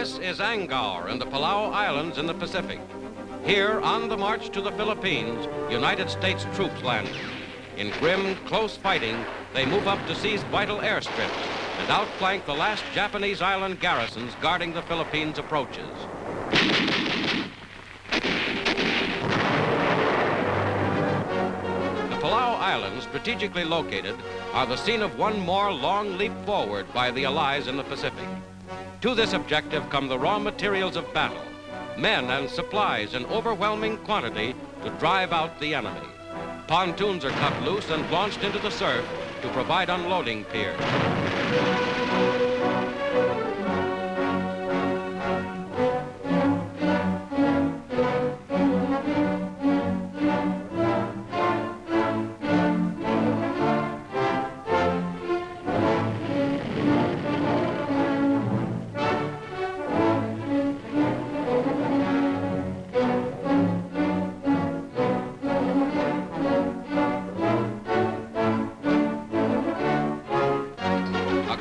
This is Angaur in the Palau Islands in the Pacific. Here, on the march to the Philippines, United States troops landed. In grim, close fighting, they move up to seize vital airstrips and outflank the last Japanese island garrisons guarding the Philippines' approaches. The Palau Islands, strategically located, are the scene of one more long leap forward by the Allies in the Pacific. To this objective come the raw materials of battle, men and supplies in overwhelming quantity to drive out the enemy. Pontoons are cut loose and launched into the surf to provide unloading piers.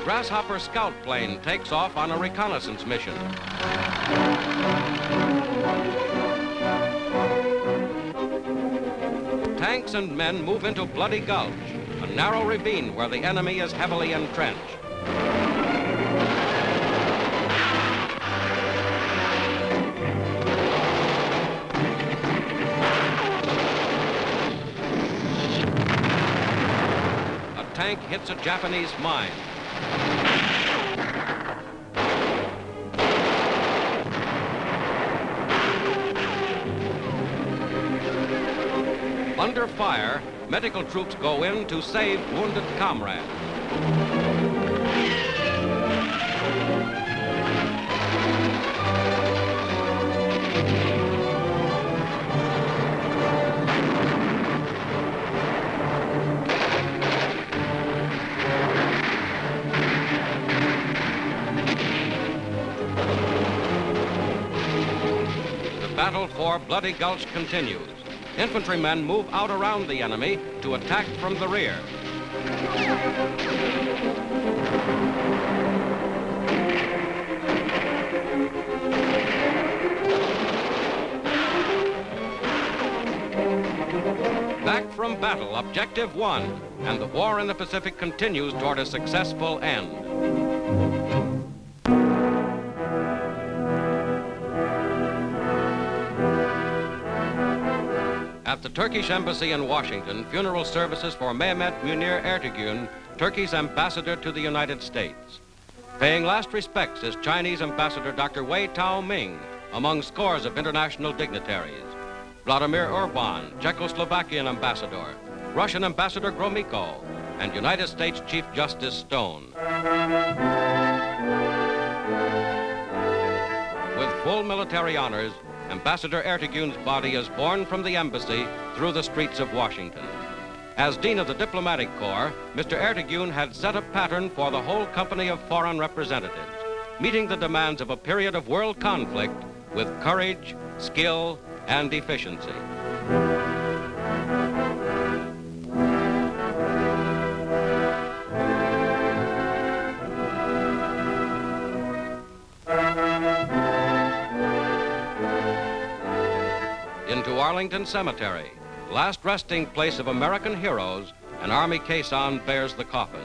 Grasshopper scout plane takes off on a reconnaissance mission. Tanks and men move into Bloody Gulch, a narrow ravine where the enemy is heavily entrenched. A tank hits a Japanese mine. Under fire, medical troops go in to save wounded comrades. The battle for Bloody Gulch continues. Infantrymen move out around the enemy to attack from the rear. Back from battle, objective won, and the war in the Pacific continues toward a successful end. At the Turkish embassy in Washington, funeral services for Mehmet Münir Ertegün, Turkey's ambassador to the United States. Paying last respects is Chinese ambassador Dr. Wei Tao-ming, among scores of international dignitaries. Vladimir Urban, Czechoslovakian ambassador, Russian ambassador Gromyko, and United States Chief Justice Stone. With full military honors, Ambassador Ertegün's body is borne from the embassy through the streets of Washington. As Dean of the Diplomatic Corps, Mr. Ertegün had set a pattern for the whole company of foreign representatives, meeting the demands of a period of world conflict with courage, skill, and efficiency. Into Arlington Cemetery, last resting place of American heroes, an Army caisson bears the coffin.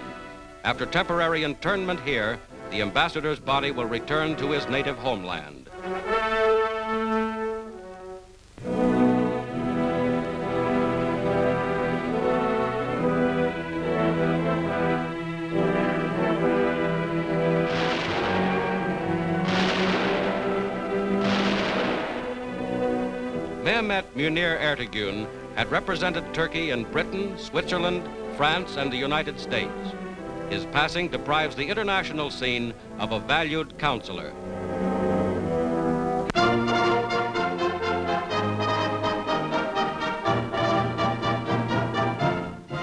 After temporary internment here, the ambassador's body will return to his native homeland. Mehmet Münir Ertegün had represented Turkey in Britain, Switzerland, France, and the United States. His passing deprives the international scene of a valued counselor.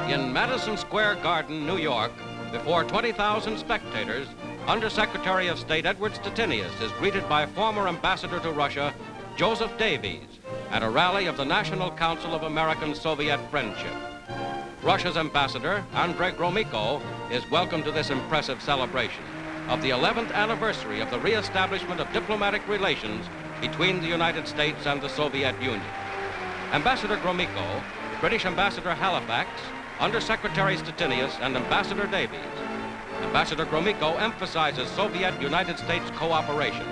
In Madison Square Garden, New York, before 20,000 spectators, Undersecretary of State Edward Stettinius is greeted by former ambassador to Russia, Joseph Davies, at a rally of the National Council of American-Soviet Friendship. Russia's ambassador, Andrei Gromyko, is welcome to this impressive celebration. of the 11th anniversary of the re-establishment of diplomatic relations between the United States and the Soviet Union. Ambassador Gromyko, British Ambassador Halifax, Undersecretary Stettinius, and Ambassador Davies. Ambassador Gromyko emphasizes Soviet-United States cooperation.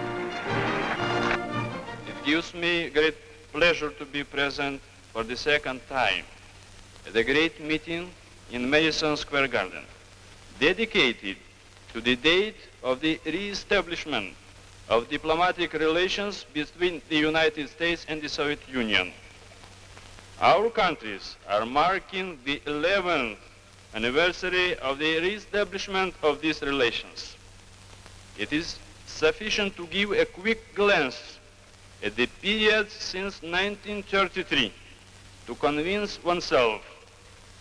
It gives me great pleasure to be present for the second time at the great meeting in Madison Square Garden, dedicated to the date of the re-establishment of diplomatic relations between the United States and the Soviet Union. Our countries are marking the 11th anniversary of the re-establishment of these relations. It is sufficient to give a quick glance at the period since 1933 to convince oneself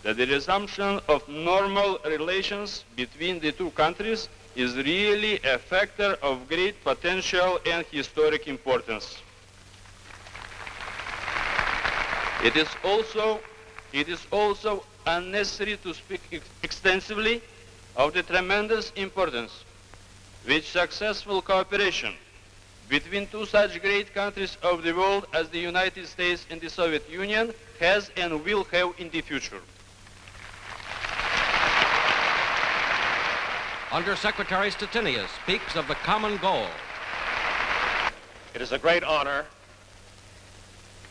that the resumption of normal relations between the two countries is really a factor of great potential and historic importance. It is also unnecessary to speak extensively of the tremendous importance which successful cooperation between two such great countries of the world as the United States and the Soviet Union has and will have in the future. Undersecretary Stettinius speaks of the common goal. It is a great honor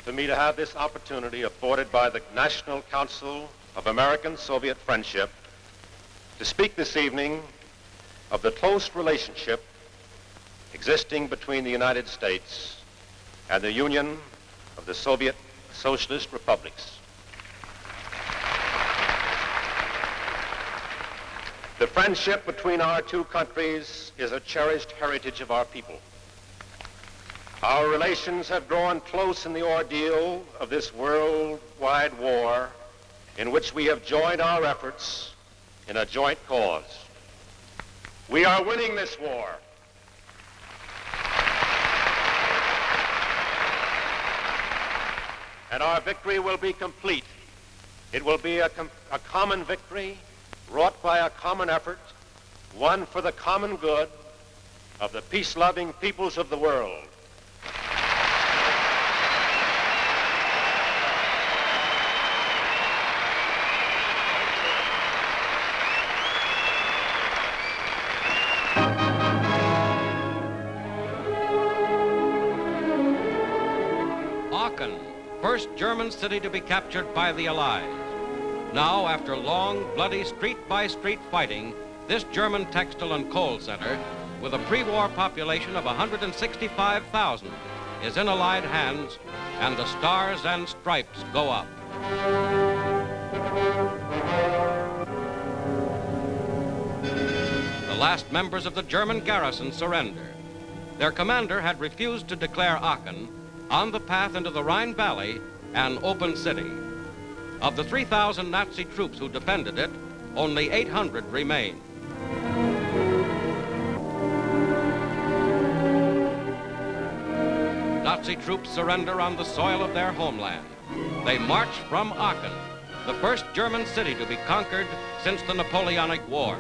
to me to have this opportunity afforded by the National Council of American-Soviet Friendship to speak this evening of the close relationship existing between the United States and the Union of the Soviet Socialist Republics. The friendship between our two countries is a cherished heritage of our people. Our relations have grown close in the ordeal of this worldwide war in which we have joined our efforts in a joint cause. We are winning this war. And our victory will be complete. It will be a common victory wrought by a common effort, one for the common good of the peace-loving peoples of the world. Aachen, first German city to be captured by the Allies. Now, after long, bloody street-by-street fighting, this German textile and coal center, with a pre-war population of 165,000, is in Allied hands, and the stars and stripes go up. The last members of the German garrison surrender. Their commander had refused to declare Aachen, on the path into the Rhine Valley, an open city. Of the 3,000 Nazi troops who defended it, only 800 remain. Nazi troops surrender on the soil of their homeland. They march from Aachen, the first German city to be conquered since the Napoleonic Wars.